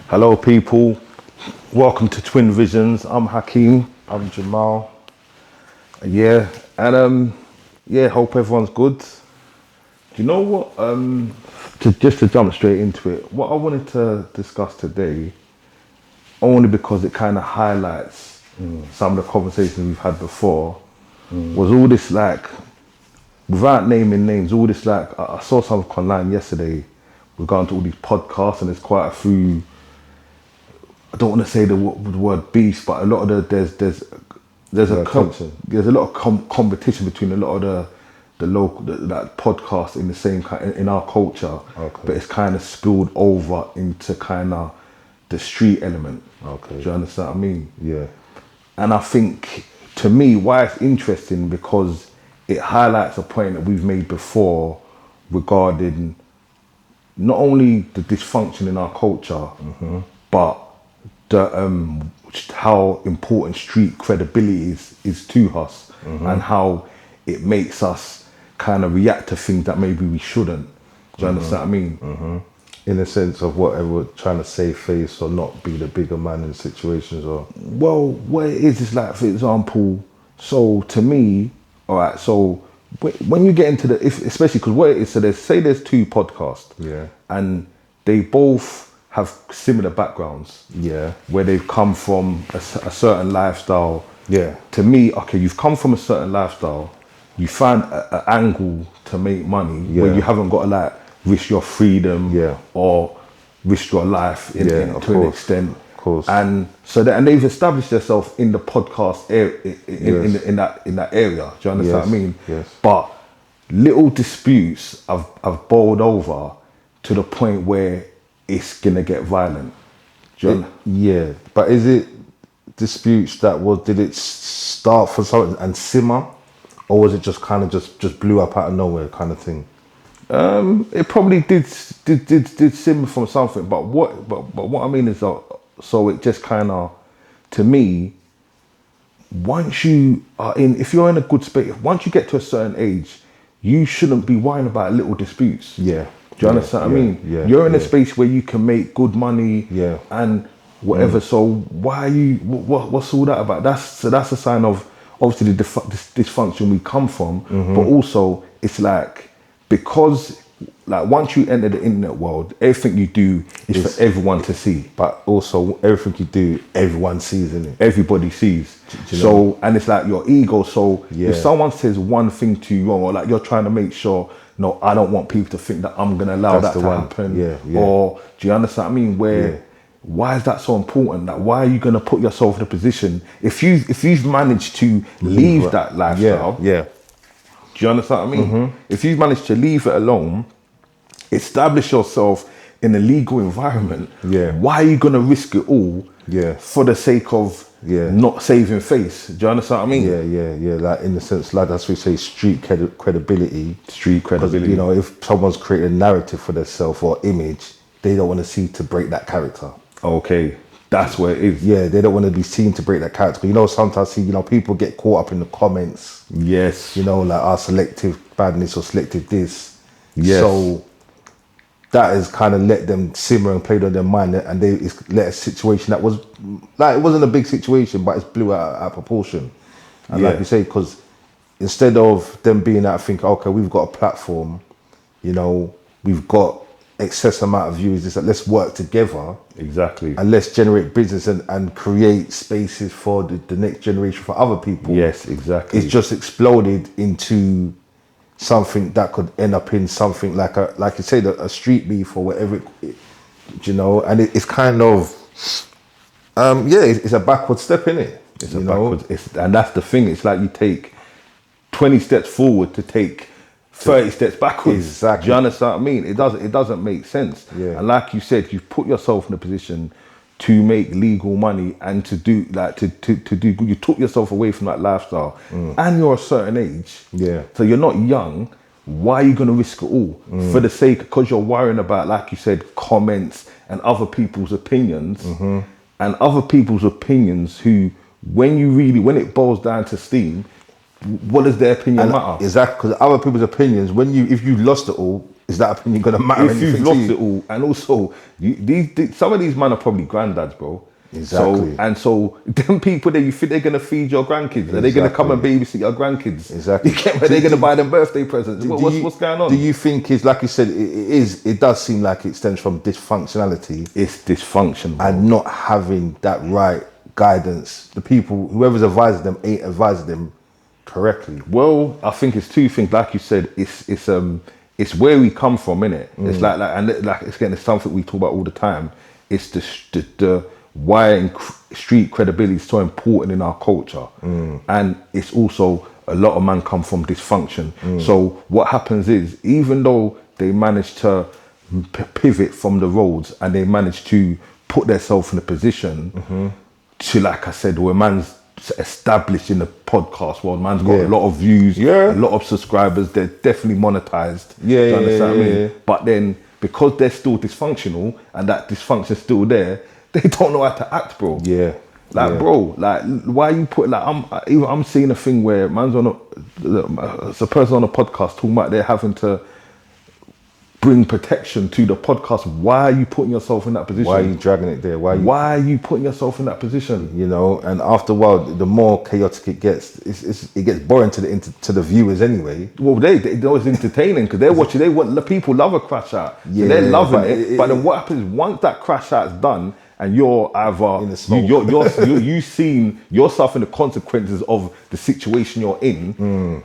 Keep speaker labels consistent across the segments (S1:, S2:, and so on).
S1: Hello, people. Welcome to Twin Visions. I'm Hakeem.
S2: I'm Jamal.
S1: Yeah, hope everyone's good. Do you know what? To jump straight into it, what I wanted to discuss today, only because it kind of highlights some of the conversations we've had before, was all this like, without naming names, all this like, I saw something online yesterday regarding to all these podcasts, and there's quite a few. I don't want to say the word beast, but a lot of there's a lot of competition between a lot of the local that podcasts in the same kind in our culture, but it's kind of spilled over into kind of the street element.
S2: Okay.
S1: Do you understand what I mean?
S2: Yeah.
S1: And I think, to me, why it's interesting, because it highlights a point that we've made before regarding not only the dysfunction in our culture, but the how important street credibility is to us, and how it makes us kind of react to things that maybe we shouldn't. Do you understand what I mean?
S2: In the sense of whatever we're trying to save face or not be the bigger man in situations, or
S1: Well, what it is like, for example, so to me, all right, so when you get into especially because what it is, so there's two podcasts,
S2: Yeah.
S1: and they both have similar backgrounds,
S2: Yeah.
S1: where they've come from a certain lifestyle.
S2: Yeah.
S1: To me, okay, you've come from a certain lifestyle, you find an angle to make money where you haven't got to like risk your freedom, or risk your life to an extent.
S2: Of course.
S1: And so and they've established themselves in the podcast in that area. Do you understand what I mean?
S2: Yes.
S1: But little disputes have boiled over to the point where it's gonna get violent.
S2: Yeah. But is it disputes did it start for something and simmer, or was it just kind of just blew up out of nowhere kind of thing?
S1: It probably did simmer from something, but what I mean is that, so it just kind of, to me, once you are if you're in a good space, once you get to a certain age, you shouldn't be worrying about little disputes.
S2: Yeah.
S1: Do you understand what I mean?
S2: Yeah.
S1: You're in a space where you can make good money, and whatever. So why are you? What's all that about? That's a sign of obviously the dysfunction we come from, but also it's like, because like once you enter the internet world, everything you do is for everyone to see.
S2: But also everything you do, everyone sees, innit?
S1: Everybody sees.
S2: Do you
S1: so
S2: know?
S1: And it's like your ego. So if someone says one thing to you wrong, or like you're trying to make sure, no, I don't want people to think that I'm gonna allow that to happen.
S2: Yeah.
S1: Or do you understand what I mean? Where why is that so important? Like, why are you gonna put yourself in a position if you've managed to leave that lifestyle?
S2: Yeah.
S1: Do you understand what I mean? If you've managed to leave it alone, establish yourself in a legal environment, why are you gonna risk it all for the sake of not saving face? Do you understand what I mean?
S2: Yeah. Like, in the sense, like, that's what we say, street credibility.
S1: Street credibility.
S2: You know, if someone's created a narrative for themselves or image, they don't want to see to break that character.
S1: Okay, that's where it is.
S2: Yeah, they don't want to be seen to break that character. You know, sometimes people get caught up in the comments.
S1: Yes.
S2: You know, like, selective badness or selective this.
S1: Yes.
S2: So that has kind of let them simmer and played on their mind, and it's let a situation that was like, it wasn't a big situation, but it's blew out of proportion. And like you say, because instead of them being out thinking, okay, we've got a platform, you know, we've got excess amount of viewers, it's like, let's work together.
S1: Exactly.
S2: And let's generate business and create spaces for the next generation, for other people.
S1: Yes, exactly.
S2: It's just exploded into something that could end up in something like you say, a street beef or whatever, you know. And it's kind of, it's a backward step, in it.
S1: It's a backwards, and that's the thing. It's like you take 20 steps forward to take 30 steps backwards.
S2: Exactly.
S1: Do you understand what I mean? It doesn't make sense.
S2: Yeah.
S1: And like you said, you've put yourself in a position to make legal money and to do like to do. You took yourself away from that lifestyle, and you're a certain age.
S2: Yeah.
S1: So you're not young. Why are you going to risk it all for the sake? Because you're worrying about, like you said, comments and other people's opinions, and other people's opinions who, when it boils down to steam, what does their opinion matter?
S2: Exactly, because other people's opinions, if you lost it all, is that opinion going to matter?
S1: If you've lost it all, and also some of these men are probably granddads, bro.
S2: Exactly.
S1: So them people there, you think they're gonna feed your grandkids? Are they gonna come and babysit your grandkids?
S2: Exactly.
S1: Are they gonna buy them birthday presents? What's going on?
S2: Do you think it's like you said? It does seem like it stems from dysfunctionality.
S1: It's dysfunction, bro.
S2: And not having that right guidance. The people, whoever's advising them, ain't advising them correctly.
S1: Well, I think it's two things. Like you said, it's where we come from, innit? It's it's something we talk about all the time. It's the why street credibility is so important in our culture, and it's also a lot of men come from dysfunction. So what happens is, even though they manage to pivot from the roads and they manage to put themselves in a position to, like I said, where man's established in the podcast world, man's got a lot of views, a lot of subscribers, they're definitely monetized. Do you understand what I mean? But then because they're still dysfunctional and that dysfunction's still there, they don't know how to act, bro. Bro, like, why you put, like, I'm seeing a thing where man's it's a person on a podcast talking about they're having to bring protection to the podcast. Why are you putting yourself in that position?
S2: Why are you dragging it there? Why
S1: are you putting yourself in that position?
S2: You know, and after a while, the more chaotic it gets, it gets boring to the viewers anyway.
S1: Well, they know it's entertaining because they're watching. The people love a crash out, so they're loving it. But then what happens once that crash out's done, and you're either
S2: in the smoke.
S1: you've seen yourself in the consequences of the situation you're in.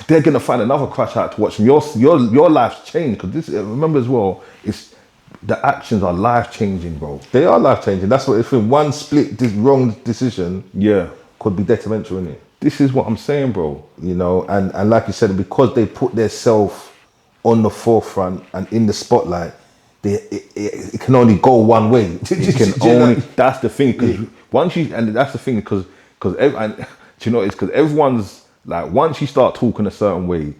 S1: They're gonna find another crash out to watch. And your life's changed, because this, remember as well, it's the actions are life changing, bro.
S2: They are life changing. That's what, if one split this wrong decision, could be detrimental, innit?
S1: This is what I'm saying, bro.
S2: You know, and like you said, because they put their self on the forefront and in the spotlight, it can only go one way.
S1: That's the thing, because that's the thing, because you know, it's because everyone's like, once you start talking a certain way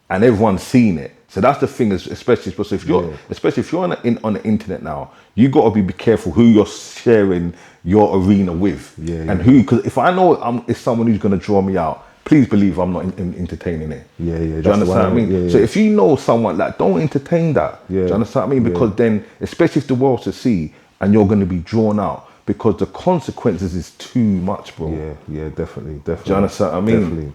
S1: and everyone's seen it. So that's the thing, especially if you're on the internet now, you got to be careful who you're sharing your arena with, and who, because if I know it's someone who's going to draw me out, please believe I'm not entertaining it. Do you understand what I mean? So if you know someone, like, don't entertain that. Do you understand what I mean? Because then, especially if the world's to see and you're going to be drawn out, because the consequences is too much, bro.
S2: Definitely.
S1: Do you understand what I mean?
S2: Definitely.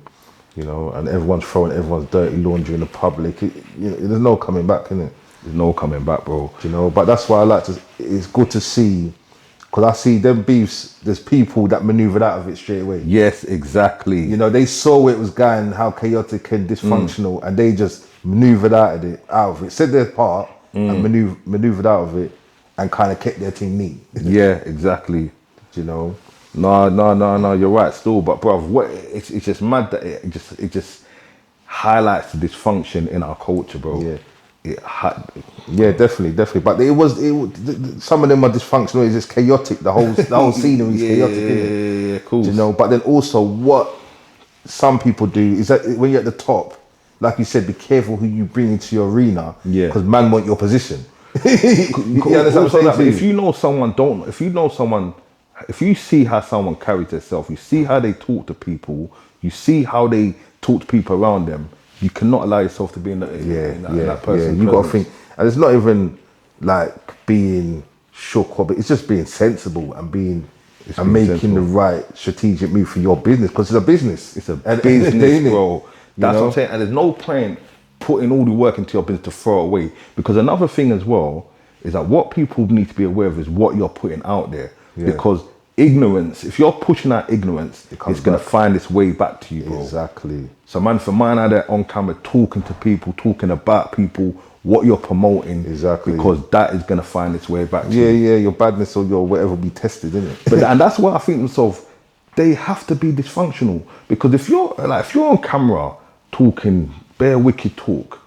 S2: You know, and everyone's throwing everyone's dirty laundry in the public. There's no coming back, innit?
S1: There's no coming back, bro.
S2: You know, but that's why I like to. It's good to see, because I see them beefs. There's people that maneuvered out of it straight away.
S1: Yes, exactly.
S2: You know, they saw where it was going, how chaotic and dysfunctional, and they just maneuvered out of it, said their part, and maneuvered out of it, and kind of kept their team neat.
S1: Yeah, exactly.
S2: You know.
S1: No, you're right still, but bruv, it's just mad that it just highlights the dysfunction in our culture, bro.
S2: Definitely. But some of them are dysfunctional. It's just chaotic. The whole scenery is chaotic.
S1: Yeah, cool.
S2: You know, but then also what some people do is that when you're at the top, like you said, be careful who you bring into your arena. Because man want your position. You understand what I'm saying?
S1: If you know someone, if you see how someone carries themselves, you see how they talk to people, you see how they talk to people around them, you cannot allow yourself to be in that person's
S2: You got to think, and it's not even like being shook, but it's just being sensible and making the right strategic move for your business, because it's a business.
S1: It's a business, bro. That's what I'm saying. And there's no point putting all the work into your business to throw it away, because another thing as well is that what people need to be aware of is what you're putting out there. Because ignorance, if you're pushing out ignorance, it's going to find its way back to you, bro.
S2: Exactly.
S1: So man, for mine out there on camera, talking to people, talking about people, what you're promoting, because that is going to find its way back to you.
S2: Your badness or your whatever will be tested, isn't it?
S1: And that's why I think themselves, they have to be dysfunctional, because if you're on camera talking bare wicked talk,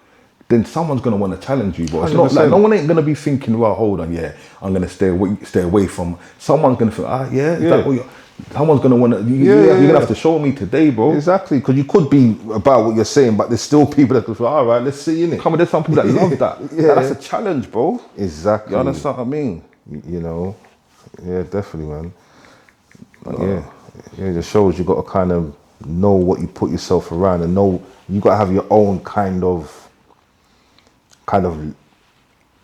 S1: then someone's going to want to challenge you, but it's not like, no one ain't going to be thinking, well, hold on, I'm going to stay away from. Someone's going to think, someone's going to want to, you're going to have to show me today, bro.
S2: Exactly, because you could be about what you're saying, but there's still people that could say, all right, let's see, innit?
S1: Come on, there's some people that love that. That's a challenge, bro.
S2: Exactly.
S1: You understand what I mean?
S2: You know, definitely, man. But it just shows you got to kind of know what you put yourself around, and know you got to have your own kind of kind of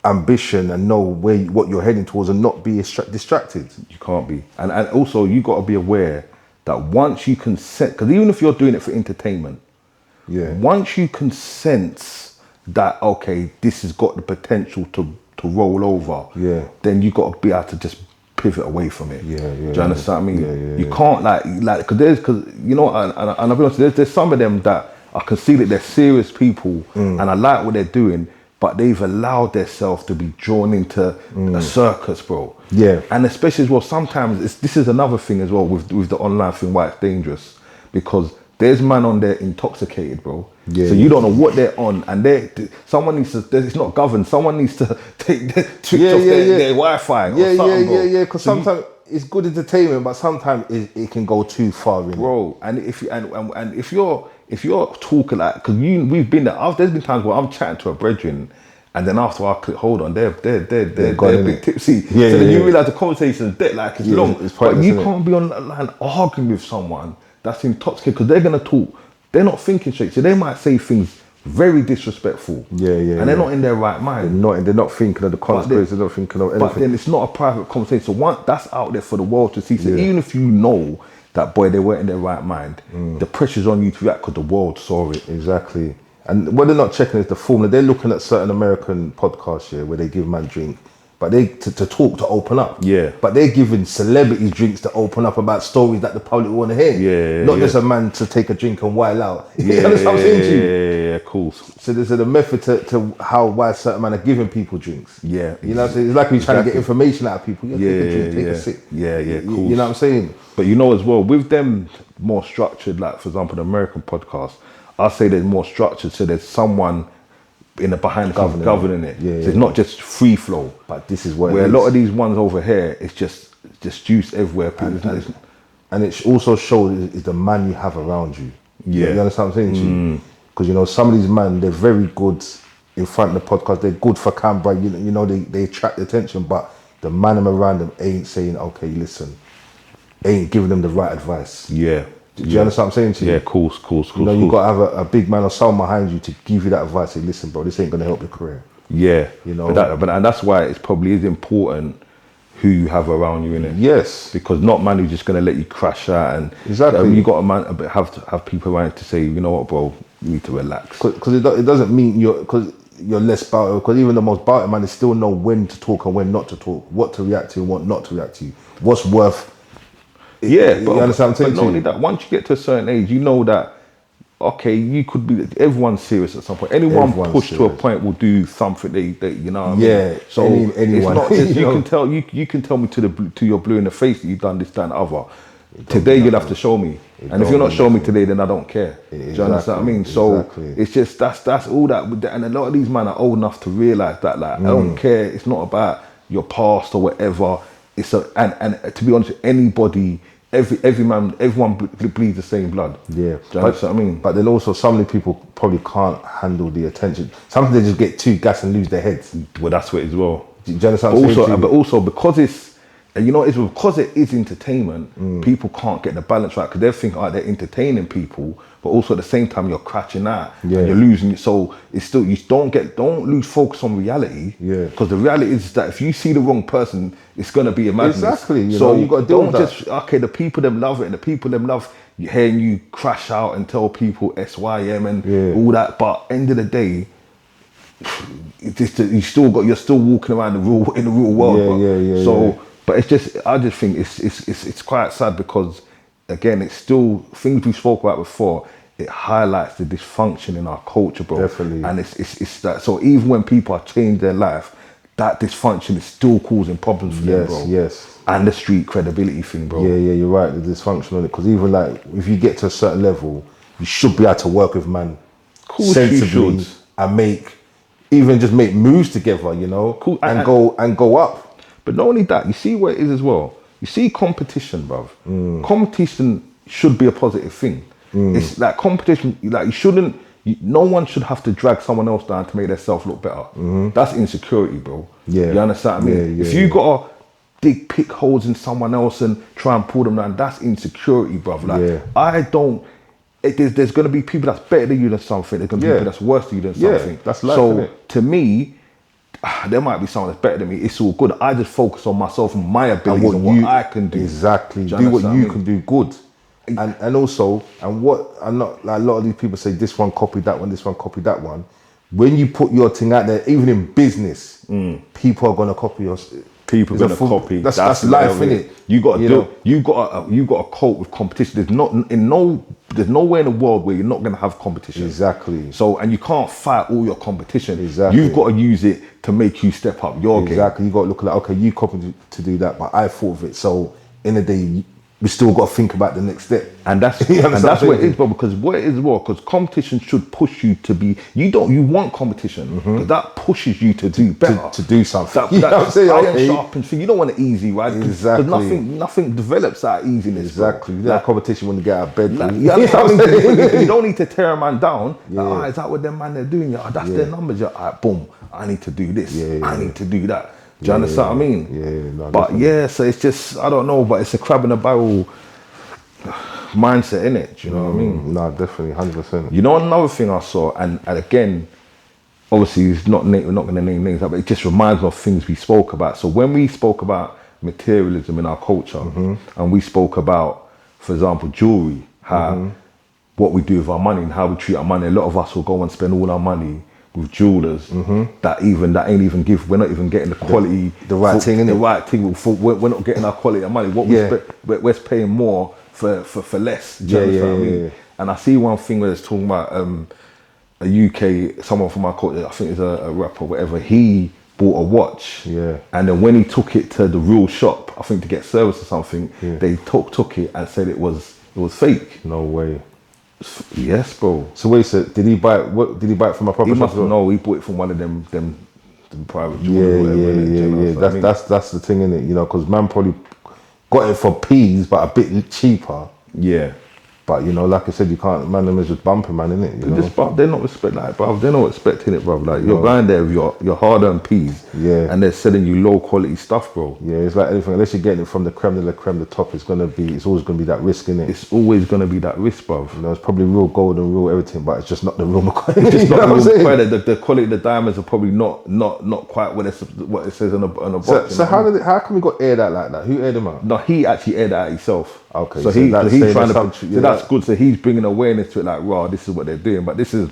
S2: ambition and know what you're heading towards and not be distracted.
S1: You can't be. And also you got to be aware that once you can sense, because even if you're doing it for entertainment, once you can sense that, okay, this has got the potential to roll over, then you got to be able to just pivot away from it. Do you understand what I mean? You can't because you know, and I'll be honest, there's some of them that I can see that they're serious people and I like what they're doing, but they've allowed themselves to be drawn into a circus, bro. And especially as well, sometimes this is another thing as well with the online thing, why it's dangerous, because there's man on there intoxicated, bro. So you don't know what they're on, and someone needs to. It's not governed. Someone needs to take their Twitch off their Wi-Fi or something, bro.
S2: Because sometimes it's good entertainment, but sometimes it can go too far,
S1: bro. And if you're talking like, because we've been there. There's been times where I'm chatting to a brethren, and then after I click, hold on, they're a bit tipsy. So then you realise the conversation's dead, like it's long. But you can't be online arguing with someone that's intoxicated, because they're gonna talk. They're not thinking straight, so they might say things very disrespectful. And they're not in their right mind.
S2: They're not thinking of the consequences. They're not thinking of anything.
S1: But then it's not a private conversation. So that's out there for the world to see. So even if you know that, boy, they weren't in their right mind, the pressure's on you to react because the world saw it.
S2: Exactly. And what they're not checking is the formula. They're looking at certain American podcasts here where they give man drink, but they to talk, to open up. But they're giving celebrities drinks to open up about stories that the public want to hear. Not just a man to take a drink and while out. You understand what I'm saying to you?
S1: Cool.
S2: So there's a method to why certain men are giving people drinks. You know what I'm saying? It's like when you're trying to get information out of people. Take a drink, take a sip.
S1: Cool.
S2: You know what I'm saying?
S1: But you know as well, with them more structured, like for example, the American podcast, I'll say they're more structured, so there's someone in the behind the scenes governing it. So it's not just free flow.
S2: But this is where
S1: a lot of these ones over here, it's just juice everywhere.
S2: And it also shows is the man you have around you. You understand what I'm saying to you? Because you know, some of these men, they're very good in front of the podcast. They're good for camera. You know, they attract the attention. But the man around them ain't saying, okay, listen, ain't giving them the right advice. Do you understand what I'm saying to you?
S1: Cool.
S2: You know, you got to have a big man or someone behind you to give you that advice. Say, listen, bro, this ain't going to help your career.
S1: You know, and that's why it's probably is important who you have around you, innit? Because not man who's just going to let you crash out. And you got to have people around to say, you know what, bro, you need to relax.
S2: Because it doesn't mean you're less about it. Because even the most about it man, they still know when to talk and when not to talk, what to react to and what not to react to, what's worth.
S1: But
S2: you understand what I'm saying?
S1: But not only that, once you get to a certain age, you know that, okay, you could be, everyone's serious at some point. Anyone pushed to a point will do something they you know what I mean? So
S2: anyone.
S1: It's not just, you can tell me to your blue in the face that you've done this, that and other. Today you'll have to show me. And if you're not showing me today, then I don't care. Do you understand what I mean? So it's just, that's all that, and a lot of these men are old enough to realise that, like, I don't care, it's not about your past or whatever. It's and to be honest, anybody, everyone bleeds the same blood. Do you understand what I mean?
S2: But then also, some of the people probably can't handle the attention. Sometimes they just get too gassed and lose their heads.
S1: Well, that's what it is as well.
S2: Do you understand what I'm saying?
S1: But also because it's, and you know, it's because it is entertainment, people can't get the balance right, because they think, they're entertaining people, but also at the same time you're crashing out and you're losing. So it's still, you don't lose focus on reality. Because the reality is that if you see the wrong person, it's gonna be a madness.
S2: Exactly. You know, you got to deal with that.
S1: The people them love it, and the people them love hearing you crash out and tell people SYM and all that. But end of the day, you're still walking around in the real world. But it's just, I just think it's quite sad, because again, it's still things we spoke about before. It highlights the dysfunction in our culture, bro.
S2: Definitely.
S1: And it's that. So even when people are changing their life, that dysfunction is still causing problems for them, bro. And the street credibility thing, bro.
S2: You're right. The dysfunction on it, because even like if you get to a certain level, you should be able to work with man sensibly and make moves together, you know, and go up.
S1: But not only that, you see where it is as well. You see competition, bruv. Competition should be a positive thing. It's like competition, like no one should have to drag someone else down to make themselves look better. That's insecurity, bro. You understand what I mean? If you gotta dig pick holes in someone else and try and pull them down, that's insecurity, bruv. Like there's going to be people that's better than you than something. There's going to be people that's worse than you than something.
S2: That's life,
S1: so
S2: innit?
S1: to me, there might be someone that's better than me. It's all good. I just focus on myself and my abilities and what I can do.
S2: Exactly.
S1: Do
S2: Do what
S1: understand
S2: you
S1: me?
S2: can do good. And also, and what I'm not like a lot of these people say this one copied that one, this one copied that one. When you put your thing out there, even in business, people are gonna copy your.
S1: People gonna copy.
S2: That's life, innit?
S1: You got to you got to cope with competition. There's nowhere in the world where you're not gonna have competition.
S2: Exactly.
S1: So and you can't fight all your competition.
S2: Exactly.
S1: You've got to use it to make you step up your game.
S2: Exactly. You got to look at like, okay, you copied to do that, but I thought of it. So in the day, we still got to think about the next step.
S1: And that's what it is, bro. Because what it is, bro, because competition should push you to be. You want competition because that pushes you to do better,
S2: to do something.
S1: That iron sharpens thing. You don't want it easy, right?
S2: Exactly.
S1: Because nothing develops that easiness.
S2: Exactly.
S1: Bro.
S2: That competition when you get out of bed.
S1: You don't need to tear a man down. Like, is that what them man they're doing? Yeah, that's their numbers. Yeah, all right, boom. I need to do this. I need to do that. Do you understand what I mean?
S2: Yeah. No,
S1: but definitely. So it's just I don't know, but it's a crab in a barrel mindset, innit? Do you know what I mean?
S2: No, definitely, 100%.
S1: You know, another thing I saw, and again, obviously, we're not going to name names, but it just reminds me of things we spoke about. So when we spoke about materialism in our culture, and we spoke about, for example, jewelry, how what we do with our money and how we treat our money. A lot of us will go and spend all our money with jewelers that ain't even we're not even getting the quality,
S2: the right thing, innit?
S1: The right thing. We're not getting our quality of money. What we're paying more for less. Do you understand what I mean? And I see one thing where it's talking about a UK, someone from our culture, I think it's a rapper or whatever, he bought a watch.
S2: Yeah.
S1: And then when he took it to the real shop, I think to get service or something, they took it and said it was fake.
S2: No way.
S1: Yes, bro.
S2: So wait, so did he buy it from a proper shop?
S1: No, he bought it from one of them private jewelers.
S2: That's the thing, innit? You know, because man probably got it for P's, but a bit cheaper.
S1: Yeah.
S2: But you know, like I said, you can't. Man, them is just bumping, man, innit?
S1: They're not they're not expecting it, bro. Like you're going there with your hard-earned peas, and they're selling you low-quality stuff, bro.
S2: Yeah, it's like anything. Unless you're getting it from the creme de la creme, the top, it's always gonna be that risk, innit?
S1: It's always gonna be that risk, bro.
S2: You know, it's probably real gold and real everything, but it's just not the real McCoy.
S1: It's just not the real McCoy. The quality of the diamonds are probably not quite what it says on the box.
S2: So how come we got aired out like that? Who aired him out?
S1: No, he actually aired out himself.
S2: Okay,
S1: so he's trying to.
S2: So
S1: that's good. So he's bringing awareness to it, like, wow, this is what they're doing. But this is.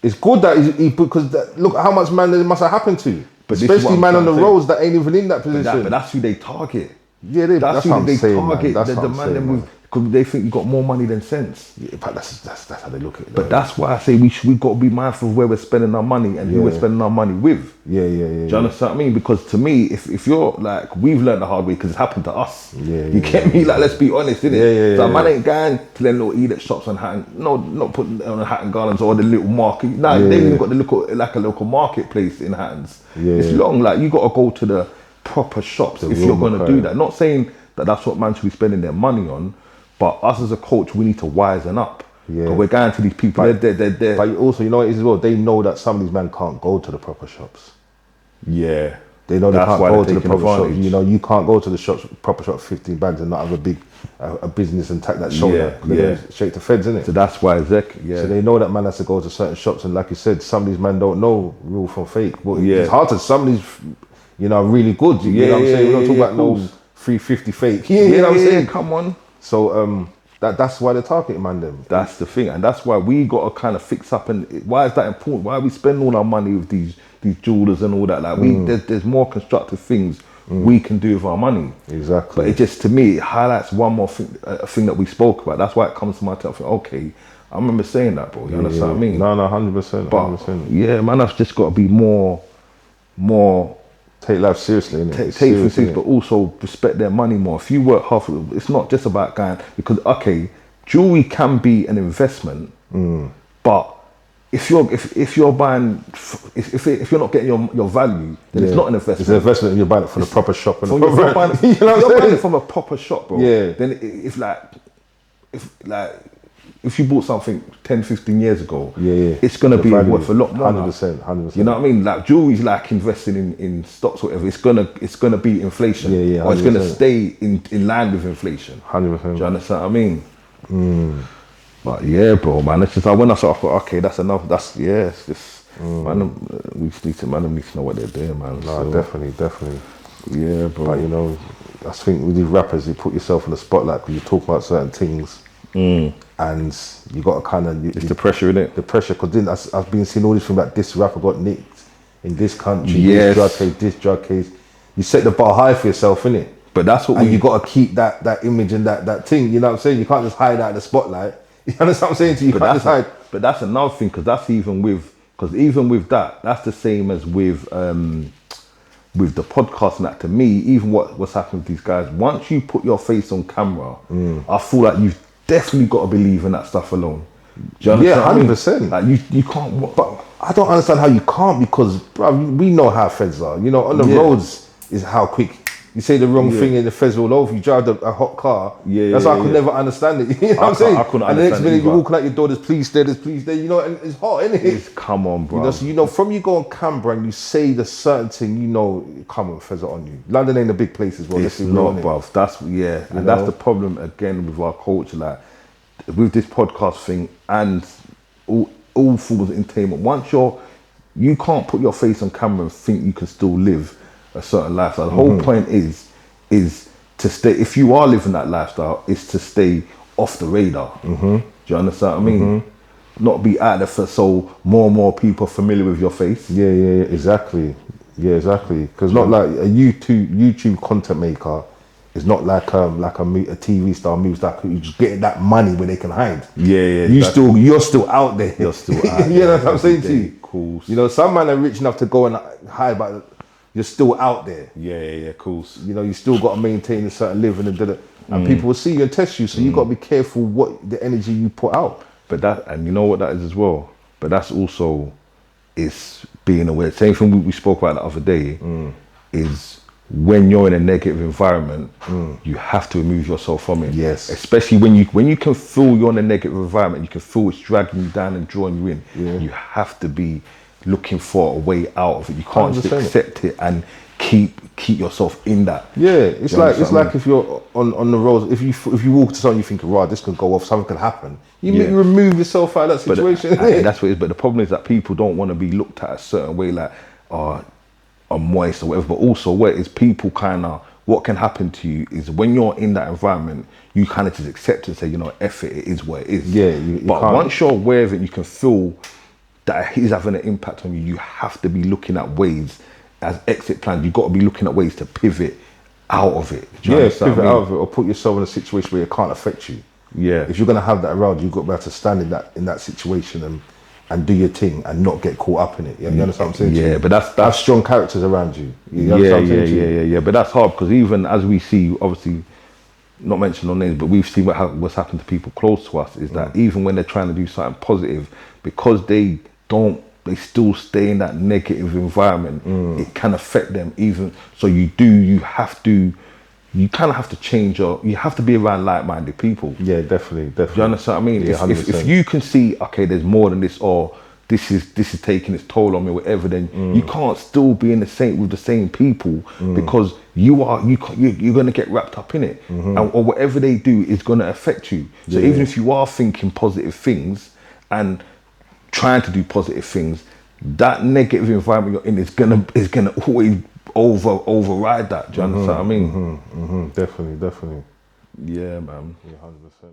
S2: It's good that because look how much man there must have happened to. But especially man on the roads that ain't even in that position.
S1: But that's who they target.
S2: Yeah, that's what I'm saying,
S1: target.
S2: Man. That's what I'm saying,
S1: because they think you got more money than sense.
S2: Yeah, but that's how they look at it.
S1: But that's why I say we got to be mindful of where we're spending our money and who we're spending our money with.
S2: Yeah.
S1: Do you understand what I mean? Because to me, if you're like, we've learned the hard way because it's happened to us. You get me? Like, let's be honest, innit? So man ain't going to them little Edith shops on Hatton. No, not putting on a Hatton Gardens or the little market. They even got the like a local marketplace in Hattons. It's long. Like, you got to go to the proper shops if you're going to do that. Not saying that that's what man should be spending their money on. But us as a coach, we need to wisen up. Yeah. We're going to these people. They're.
S2: But also, you know what it is as well? They know that some of these men can't go to the proper shops.
S1: Yeah.
S2: They know they can't go to the proper shops. You know, you can't go to the shops, proper shop, 15 bags and not have a big a business and take that shoulder. Straight to feds, isn't it?
S1: So that's why So
S2: they know that man has to go to certain shops, and like you said, some of these men don't know real from fake. Well, it's hard to. Some of these, you know, are really good. You know what I'm saying? We don't talk about no 350 fake. You know what I'm saying?
S1: Come on.
S2: So that's why they're targeting man them.
S1: That's the thing, and that's why we got to kind of fix up. And why is that important? Why are we spending all our money with these jewelers and all that? Like there's more constructive things we can do with our money.
S2: Exactly.
S1: But it just, to me, it highlights one more thing, a thing that we spoke about. That's why it comes to my mind. Okay, I remember saying that, bro. You understand what I mean?
S2: No, 100%.
S1: But 100%. Yeah, man, I've just got to be more.
S2: Take life seriously, innit?
S1: Take things seriously, but also respect their money more. If you work hard for it, it's not just about going, because jewelry can be an investment, but if you're buying, if you're not getting your value, then it's not an investment.
S2: It's an investment, and you're buying it from the proper shop. And
S1: you're buying it from a proper shop, bro. Yeah. Then if you bought something 10, 15 years ago, it's going to be worth a lot more.
S2: 100%.
S1: You know what I mean? Like, jewelry's like investing in stocks or whatever. It's gonna be inflation. Or it's gonna stay in line with inflation.
S2: 100%.
S1: Do you understand what I mean? But yeah, bro, man, it's just like when I thought, okay, that's enough. That's it's just man, we just need to know what they're doing, man.
S2: No, definitely.
S1: Yeah, bro.
S2: But you know, I think with these rappers, you put yourself in the spotlight because you talk about certain things, and you got to kind of
S1: it's the pressure, in it.
S2: The pressure, because then I've been seeing all this thing about this rapper got nicked in this country,
S1: yes.
S2: this drug case. You set the bar high for yourself, innit?
S1: But that's what
S2: you got to keep that image and that thing. You know what I'm saying? You can't just hide out in the spotlight. You understand what I'm saying to you? Can't just hide.
S1: But that's another thing, because that's even with that, that's the same as with the podcast and that. To me, even what's happened with these guys, once you put your face on camera, I feel like you've definitely got to believe in that stuff alone. Do you understand?
S2: Yeah, 100%.
S1: Like you can't.
S2: But I don't understand how you can't, because bro, we know how feds are. You know, on the roads is how quick. You say the wrong thing and the feds all over. You drive a hot car. That's why I could never understand it. You know what I'm saying?
S1: I couldn't
S2: and the next
S1: understand
S2: minute you're walking out your door, there's police there, You know, and it's hot, isn't it?
S1: Come on, bro.
S2: You know, so you know, from you go on camera and you say the certain thing, you know, come on, feds are on you. London ain't a big place as well.
S1: It's not, bro. That's and that's the problem again with our culture. Like with this podcast thing and all forms of entertainment. Once you can't put your face on camera and think you can still live a certain lifestyle. The whole point is to stay. If you are living that lifestyle, is to stay off the radar. Do you understand what I mean? Not be out there so more and more people are familiar with your face.
S2: Yeah, exactly. Yeah, exactly. Because not like a YouTube content maker is not like a TV star moves like you just getting that money where they can hide.
S1: Yeah.
S2: You're still out there.
S1: You're still out there.
S2: You know what I'm saying to you?
S1: Cool.
S2: You know, some man are rich enough to go and hide, but you're still out there.
S1: Yeah, cool.
S2: You know, you still got to maintain a certain living and people will see you and test you. So you got to be careful what the energy you put out.
S1: But and you know what that is as well. But that's also is being aware. Same thing we spoke about the other day is when you're in a negative environment, you have to remove yourself from it.
S2: Yes.
S1: Especially when you can feel you're in a negative environment, you can feel it's dragging you down and drawing you in.
S2: Yeah.
S1: You have to be looking for a way out of it. You can't just accept it and keep yourself in that.
S2: Yeah, it's like if you're on the roads, if you walk to something you think, right, this could go off, something could happen. You remove yourself out of that situation.
S1: And that's what it is. But the problem is that people don't want to be looked at a certain way, like I'm moist or whatever. But also, what is people what can happen to you is when you're in that environment, you kind of just accept it and say, you know, F it, it is what it is.
S2: Yeah,
S1: but once you're aware of it, you can feel that he's having an impact on you. You have to be looking at ways as exit plans. You've got to be looking at ways to pivot out of it.
S2: Pivot out of it, or put yourself in a situation where it can't affect you.
S1: Yeah.
S2: If you're going to have that around, you've got to be able to stand in that situation and do your thing and not get caught up in it. You understand what I'm saying?
S1: Yeah, but that's
S2: have strong characters around you.
S1: Yeah. But that's hard because even as we see, obviously, not mentioning no names, but we've seen what's happened to people close to us is that even when they're trying to do something positive, because they still stay in that negative environment, it can affect them even. So you kind of have to change you have to be around like-minded people.
S2: Yeah, definitely.
S1: Do you understand what I mean?
S2: Yeah,
S1: if you can see, okay, there's more than this, or this is taking its toll on me, whatever, then you can't still be with the same people because you're going to get wrapped up in it, or whatever they do is going to affect you. So even if you are thinking positive things and trying to do positive things, that negative environment you're in is gonna always override that. Do you understand what I mean?
S2: Definitely.
S1: Yeah, man.
S2: Yeah, 100%.